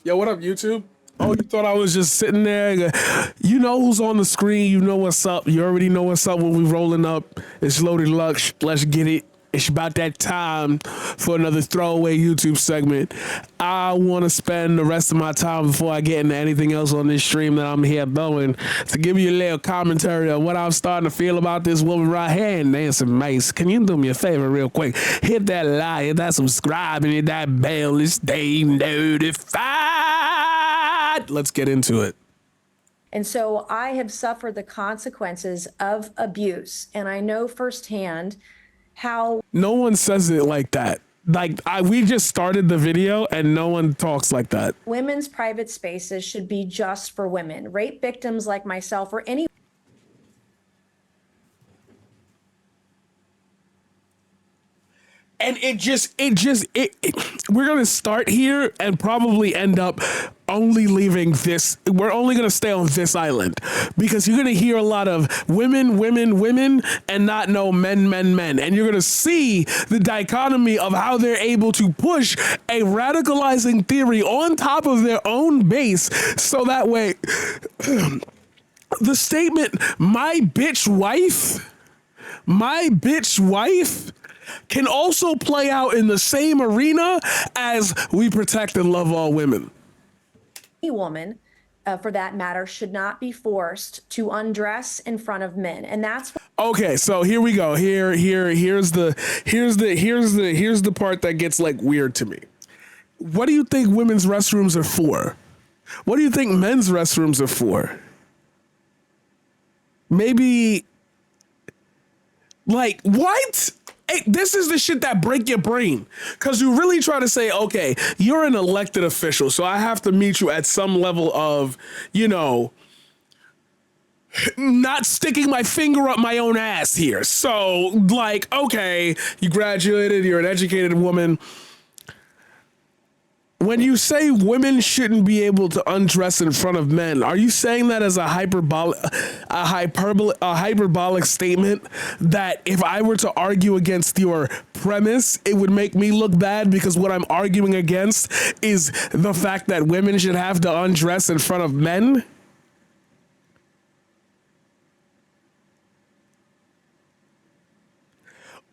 Yo, what up, YouTube? Oh, you thought I was just sitting there? You know who's on the screen. You know what's up. You already know what's up when we rolling up. It's Loaded Lux. Let's get it. It's about that time for another throwaway YouTube segment. I want to spend the rest of my time before I get into anything else on this stream that I'm here doing to give you a little commentary on what I'm starting to feel about this woman right here, Nancy Mace. Can you do me a favor real quick? Hit that like, hit that subscribe, and hit that bell to stay notified. Let's get into it. And so I have suffered the consequences of abuse, and I know firsthand how no one says it like that. We just started the video and no one talks like that. Women's private spaces should be just for women. Rape victims like myself or any. And we're going to start here and probably end up only leaving this. We're only going to stay on this island because you're going to hear a lot of women, and not no men. And you're going to see the dichotomy of how they're able to push a radicalizing theory on top of their own base. So that way, the statement, my bitch wife, can also play out in the same arena as we protect and love all women. Any woman, for that matter, should not be forced to undress in front of men, and that's okay. So here we go. Here's the part that gets like weird to me. What do you think women's restrooms are for? What do you think men's restrooms are for? Maybe like what? Hey, this is the shit that break your brain because you really try to say, okay, you're an elected official, so I have to meet you at some level of, not sticking my finger up my own ass here. So, like, okay, you graduated, you're an educated woman. When you say women shouldn't be able to undress in front of men, are you saying that as a hyperbolic statement that if I were to argue against your premise, it would make me look bad because what I'm arguing against is the fact that women should have to undress in front of men?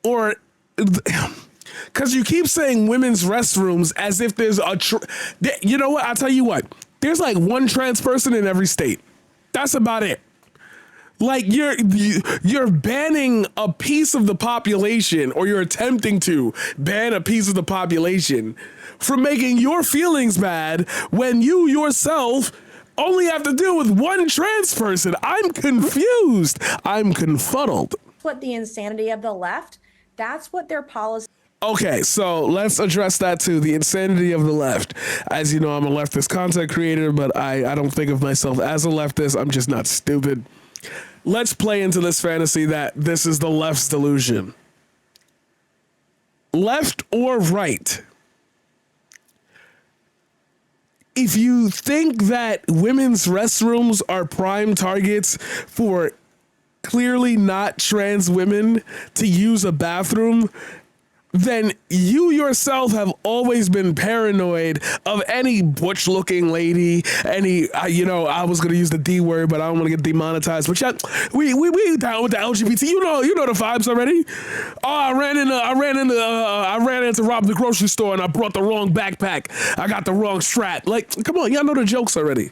Or because you keep saying women's restrooms as if there's you know what? I'll tell you what. There's like one trans person in every state. That's about it. Like you're banning a piece of the population, or you're attempting to ban a piece of the population from making your feelings bad when you yourself only have to deal with one trans person. I'm confused. I'm confuddled. what the insanity of the left. That's what their policy. Okay, so let's address that too, the insanity of the left. As you know, I'm a leftist content creator, but I don't think of myself as a leftist. I'm just not stupid. Let's play into this fantasy that this is the left's delusion. Left or right? If you think that women's restrooms are prime targets for clearly not trans women to use a bathroom, then you yourself have always been paranoid of any butch-looking lady, any, I was going to use the D word, but I don't want to get demonetized. But yeah, we down with the LGBT. You know the vibes already. Oh, I ran into rob the grocery store and I brought the wrong backpack. I got the wrong strap. Like, come on, y'all know the jokes already.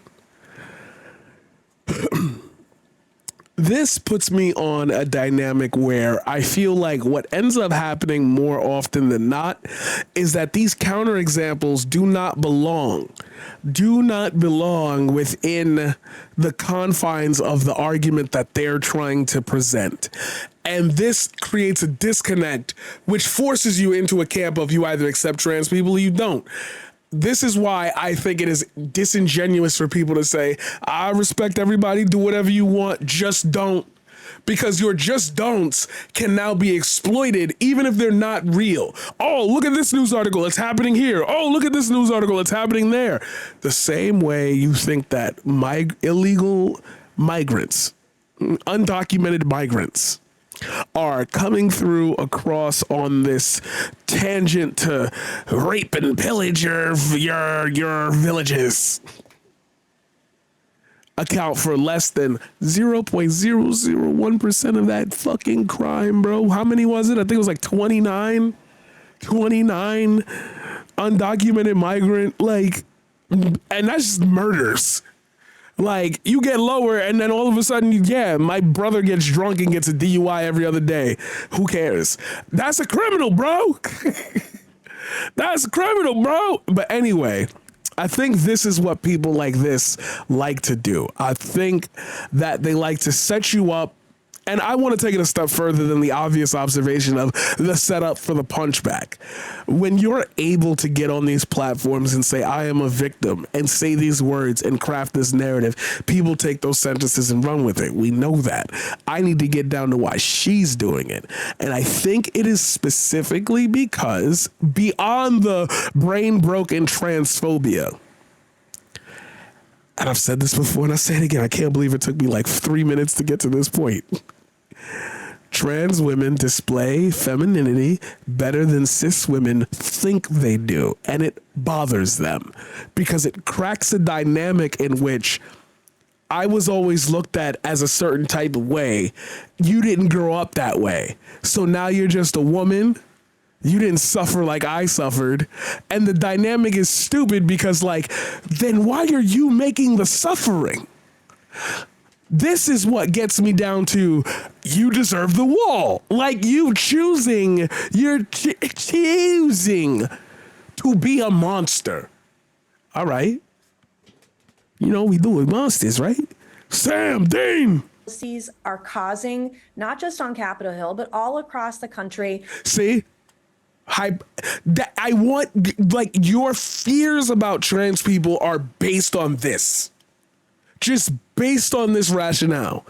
This puts me on a dynamic where I feel like what ends up happening more often than not is that these counterexamples do not belong within the confines of the argument that they're trying to present. And this creates a disconnect, which forces you into a camp of you either accept trans people or you don't. This is why I think it is disingenuous for people to say, I respect everybody, do whatever you want, just don't. Because your just don'ts can now be exploited even if they're not real. Oh, look at this news article, it's happening here. Oh, look at this news article, it's happening there. The same way you think that illegal migrants, undocumented migrants, are coming through across on this tangent to rape and pillage your villages account for less than 0.001% of that fucking crime, bro. How many was it? I think it was like 29 undocumented migrant, like, and that's just murders. Like, you get lower, and then all of a sudden, yeah, my brother gets drunk and gets a DUI every other day. Who cares? That's a criminal, bro. That's a criminal, bro. But anyway, I think this is what people like this like to do. I think that they like to set you up. And I want to take it a step further than the obvious observation of the setup for the punchback. When you're able to get on these platforms and say, I am a victim, and say these words and craft this narrative, people take those sentences and run with it. We know that. I need to get down to why she's doing it. And I think it is specifically because beyond the brain broken transphobia, and I've said this before and I say it again, I can't believe it took me like 3 minutes to get to this point. Trans women display femininity better than cis women think they do. And it bothers them because it cracks a dynamic in which I was always looked at as a certain type of way. You didn't grow up that way. So now you're just a woman. You didn't suffer like I suffered. And the dynamic is stupid because, like, then why are you making the suffering? This is what gets me down to you deserve the wall. Like, you're choosing to be a monster. All right. You know, we do with monsters, right? Sam, Dean. Policies are causing, not just on Capitol Hill, but all across the country. See? I want, like, your fears about trans people are based on this. Just based on this rationale.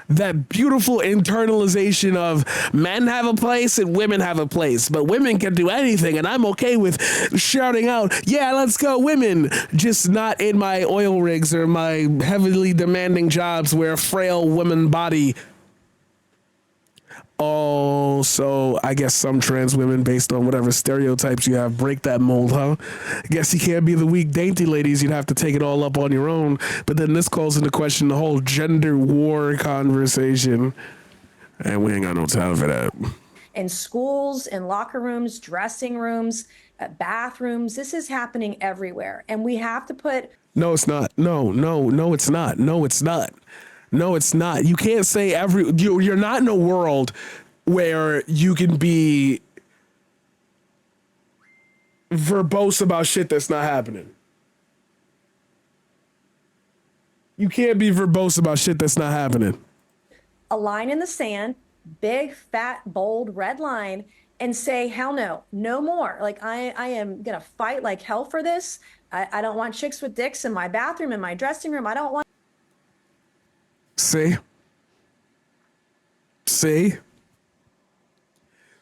That beautiful internalization of men have a place and women have a place, but women can do anything, and I'm okay with shouting out, yeah, let's go women, just not in my oil rigs or my heavily demanding jobs where a frail woman body. Oh, so I guess some trans women, based on whatever stereotypes you have, break that mold, huh? I guess you can't be the weak, dainty ladies. You'd have to take it all up on your own. But then this calls into question the whole gender war conversation. And we ain't got no time for that. In schools, in locker rooms, dressing rooms, bathrooms, this is happening everywhere. And we have to put... No, it's not. No, it's not. No, it's not. No, it's not. You can't say you're not in a world where you can be verbose about shit that's not happening. You can't be verbose about shit that's not happening. A line in the sand, big, fat, bold, red line, and say, hell no, no more. Like, I am going to fight like hell for this. I don't want chicks with dicks in my bathroom, in my dressing room. I don't want... See?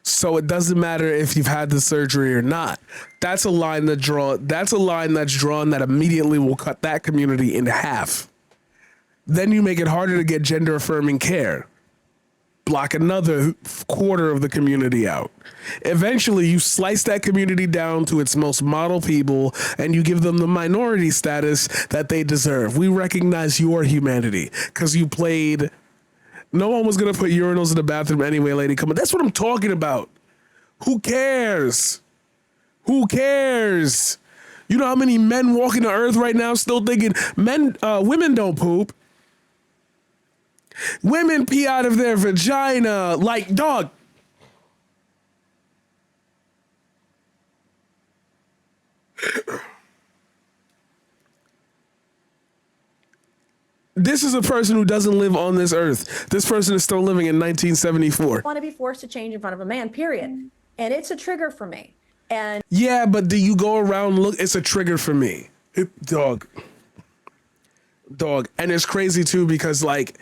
So it doesn't matter if you've had the surgery or not. That's a line that's drawn that immediately will cut that community in half. Then you make it harder to get gender affirming care. Block another quarter of the community out. Eventually, you slice that community down to its most model people and you give them the minority status that they deserve. We recognize your humanity because you played. No one was going to put urinals in the bathroom anyway, lady. Come on. That's what I'm talking about. Who cares? Who cares? You know how many men walking the earth right now still thinking women don't poop? Women pee out of their vagina. Like, dog. This is a person who doesn't live on this earth. This person is still living in 1974. I want to be forced to change in front of a man, period. And it's a trigger for me. And yeah, but do you go around look? It's a trigger for me. Dog. And it's crazy too because, like,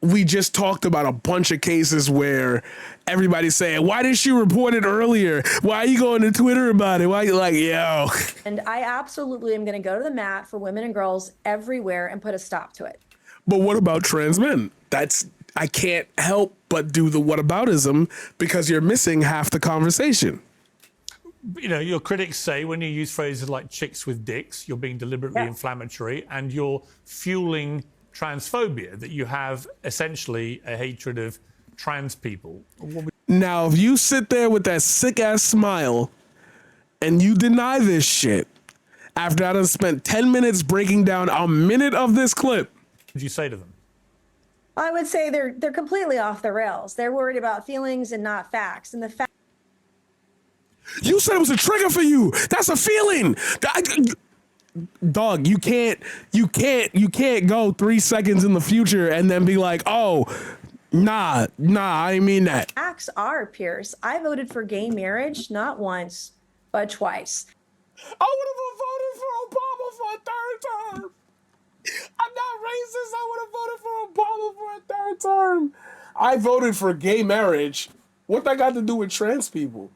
we just talked about a bunch of cases where everybody's saying, why didn't she report it earlier? Why are you going to Twitter about it? Why are you like, yo? And I absolutely am going to go to the mat for women and girls everywhere and put a stop to it. But what about trans men? That's I can't help but do the whataboutism because you're missing half the conversation. You know, your critics say when you use phrases like chicks with dicks, you're being deliberately inflammatory and you're fueling transphobia, that you have essentially a hatred of trans people. Now, if you sit there with that sick ass smile and you deny this shit after I done spent 10 minutes breaking down a minute of this clip, What would you say to them? I would say they're completely off the rails. They're worried about feelings and not facts. And the fact you said it was a trigger for you. That's a feeling. Dog, you can't go 3 seconds in the future and then be like, oh, nah, I didn't mean that. facts are, Piers, I voted for gay marriage not once, but twice. I would have voted for Obama for a third term. I'm not racist. I would have voted for Obama for a third term. I voted for gay marriage. What that got to do with trans people?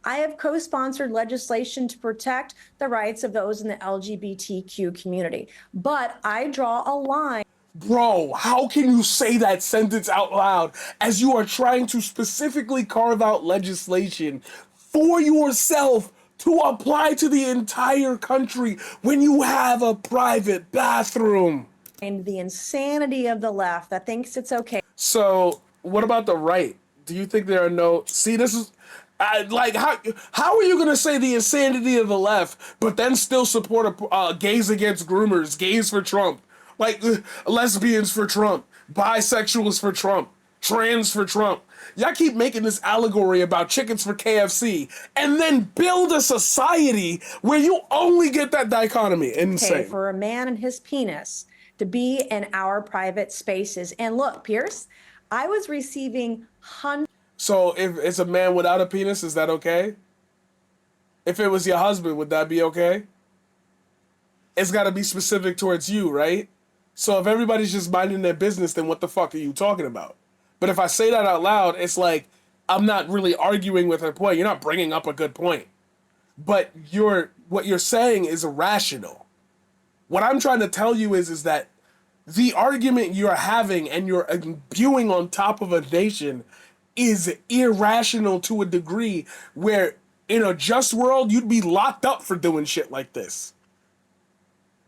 I have co-sponsored legislation to protect the rights of those in the LGBTQ community, but I draw a line. Bro, how can you say that sentence out loud as you are trying to specifically carve out legislation for yourself to apply to the entire country when you have a private bathroom? And the insanity of the left that thinks it's okay. So, what about the right? Do you think there are no... See, this is... how are you going to say the insanity of the left, but then still support gays against groomers, gays for Trump, lesbians for Trump, bisexuals for Trump, trans for Trump? Y'all keep making this allegory about chickens for KFC and then build a society where you only get that dichotomy. Insane. Okay, for a man and his penis to be in our private spaces. And look, Piers, I was receiving hundreds. So if it's a man without a penis, is that okay? If it was your husband, would that be okay? It's got to be specific towards you, right? So if everybody's just minding their business, then what the fuck are you talking about? But if I say that out loud, it's like I'm not really arguing with her point. You're not bringing up a good point. But what you're saying is irrational. What I'm trying to tell you is that the argument you're having and you're imbuing on top of a nation is irrational to a degree where in a just world, you'd be locked up for doing shit like this.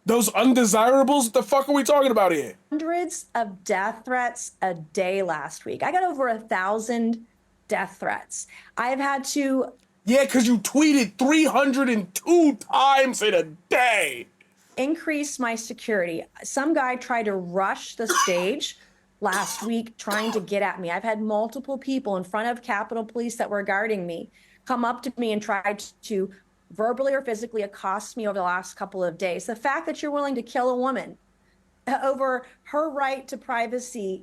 Those undesirables, what the fuck are we talking about here? Hundreds of death threats a day last week. I got over 1,000 death threats. I've had to... Yeah, because you tweeted 302 times in a day. Increase my security. Some guy tried to rush the stage last week trying to get at me. I've had multiple people in front of Capitol Police that were guarding me come up to me and tried to verbally or physically accost me over the last couple of days. The fact that you're willing to kill a woman over her right to privacy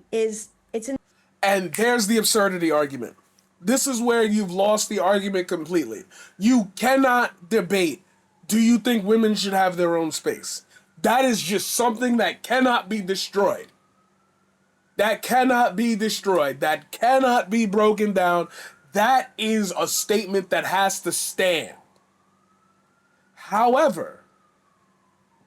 And there's the absurdity argument. This is where you've lost the argument completely. You cannot debate, do you think women should have their own space? That is just something that cannot be destroyed. That cannot be destroyed. That cannot be broken down. That is a statement that has to stand. However,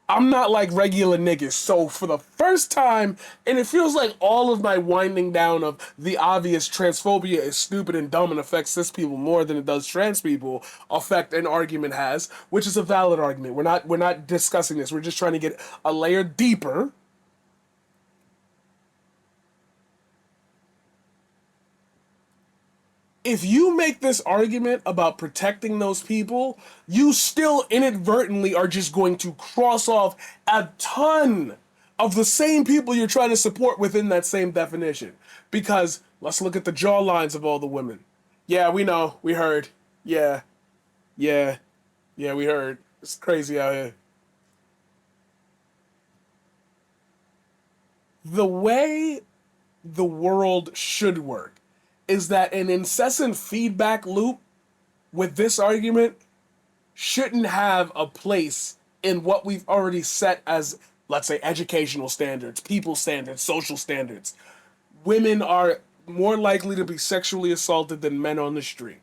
I'm not like regular niggas, so for the first time, and it feels like all of my winding down of the obvious transphobia is stupid and dumb and affects cis people more than it does trans people, affect an argument has, which is a valid argument. We're not discussing this. We're just trying to get a layer deeper. If you make this argument about protecting those people, you still inadvertently are just going to cross off a ton of the same people you're trying to support within that same definition. Because let's look at the jawlines of all the women. Yeah, we know. We heard. Yeah, we heard. It's crazy out here. The way the world should work is that an incessant feedback loop with this argument shouldn't have a place in what we've already set as, let's say, educational standards, people standards, social standards. Women are more likely to be sexually assaulted than men on the street.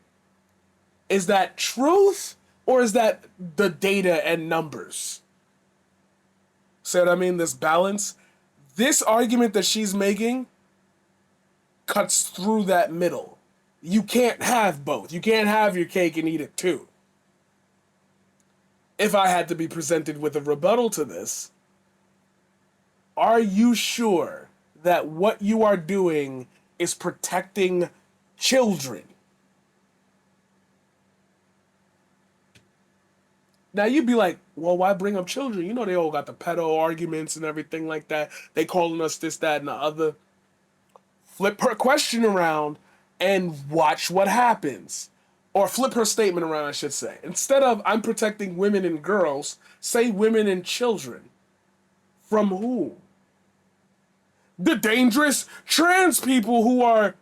Is that truth, or is that the data and numbers? See what I mean? This balance? This argument that she's making cuts through that middle. You can't have both. You can't have your cake and eat it too. If I had to be presented with a rebuttal to this, are you sure that what you are doing is protecting children? Now you'd be like, well, why bring up children? You know, they all got the pedo arguments and everything like that. They calling us this, that, and the other. Flip her question around and watch what happens. Or flip her statement around, I should say. Instead of, I'm protecting women and girls, say women and children. From who? The dangerous trans people who are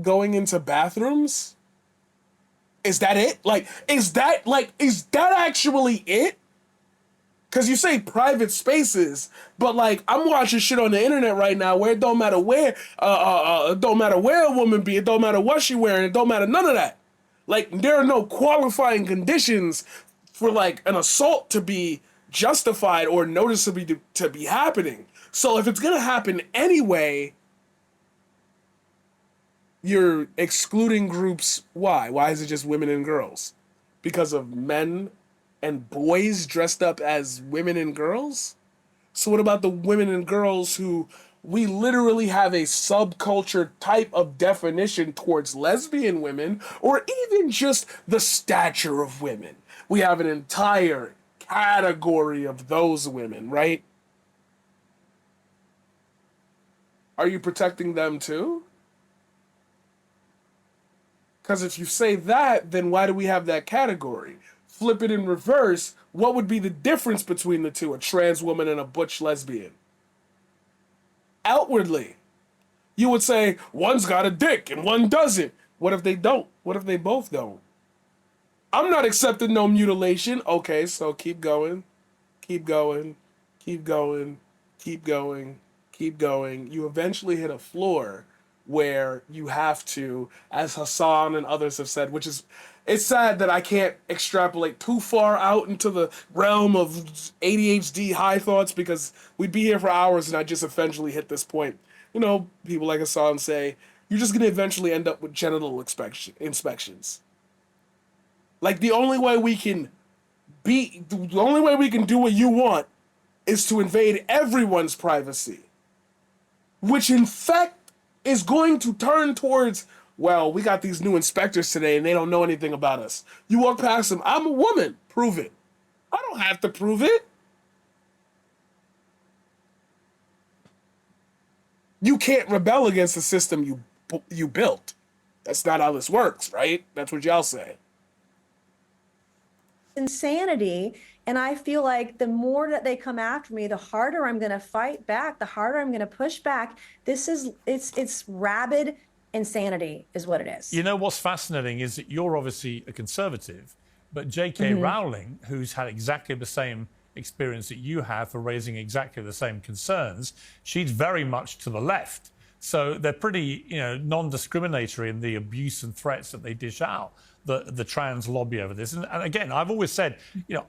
going into bathrooms? Is that it? Is that actually it? Because you say private spaces, but I'm watching shit on the internet right now where it don't matter where, it don't matter where a woman be, it don't matter what she wearing, it don't matter none of that. There are no qualifying conditions for an assault to be justified or noticeably to be happening. So if it's gonna happen anyway, you're excluding groups. Why? Why is it just women and girls? Because of men and boys dressed up as women and girls? So what about the women and girls who we literally have a subculture type of definition towards lesbian women, or even just the stature of women? We have an entire category of those women, right? Are you protecting them too? Because if you say that, then why do we have that category? Flip it in reverse, what would be the difference between the two, a trans woman and a butch lesbian? Outwardly, you would say one's got a dick and one doesn't. What if they don't? What if they both don't? I'm not accepting no mutilation. Okay, so keep going, keep going, keep going, keep going, keep going. You eventually hit a floor where you have to, as Hassan and others have said, which is, it's sad that I can't extrapolate too far out into the realm of ADHD high thoughts, because we'd be here for hours and I just eventually hit this point. You know, people like Hassan say, you're just going to eventually end up with genital inspections. The only way we can do what you want is to invade everyone's privacy, which in fact is going to turn towards, well, we got these new inspectors today and they don't know anything about us. You walk past them, I'm a woman, prove it. I don't have to prove it. You can't rebel against the system you built. That's not how this works, right? That's what y'all say. Insanity. And I feel like the more that they come after me, the harder I'm going to fight back, the harder I'm going to push back. It's rabid insanity is what it is. You know, what's fascinating is that you're obviously a conservative, but J.K. Rowling, who's had exactly the same experience that you have for raising exactly the same concerns, she's very much to the left. So they're pretty, non-discriminatory in the abuse and threats that they dish out, the trans lobby over this. And again, I've always said,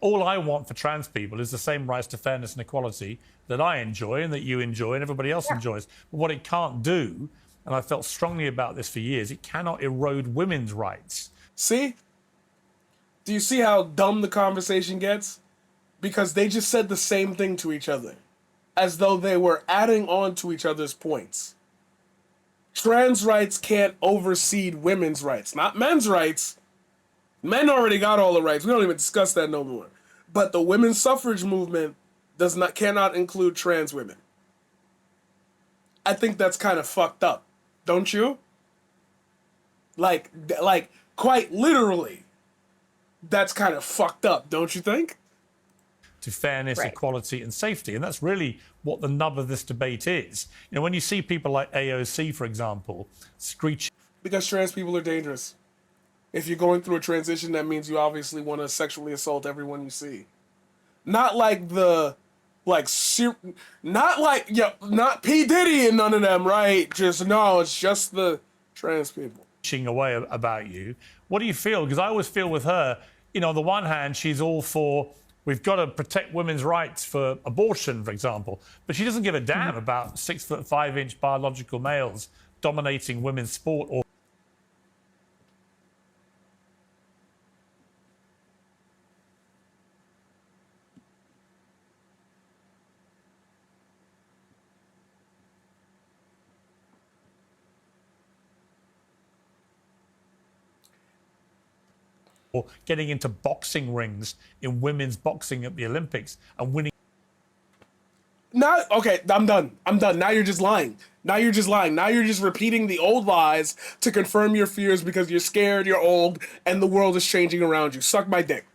all I want for trans people is the same rights to fairness and equality that I enjoy and that you enjoy and everybody else enjoys. But what it can't do, and I felt strongly about this for years, it cannot erode women's rights. See? Do you see how dumb the conversation gets? Because they just said the same thing to each other, as though they were adding on to each other's points. Trans rights can't oversee women's rights, not men's rights. Men already got all the rights. We don't even discuss that no more. But the women's suffrage movement cannot include trans women. I think that's kind of fucked up, don't you? Quite literally, that's kind of fucked up, don't you think? To fairness, equality and safety. And that's really what the nub of this debate is. When you see people like AOC, for example, screeching. Because trans people are dangerous. If you're going through a transition, that means you obviously want to sexually assault everyone you see. Not not P. Diddy and none of them, right? It's just the trans people. Away about you. What do you feel? Because I always feel with her, on the one hand, she's all for we've got to protect women's rights for abortion, for example. But she doesn't give a damn about 6'5" biological males dominating women's sport or getting into boxing rings in women's boxing at the Olympics and winning. Now, okay, I'm done. Now you're just lying. Now you're just repeating the old lies to confirm your fears because you're scared, you're old, and the world is changing around you. Suck my dick.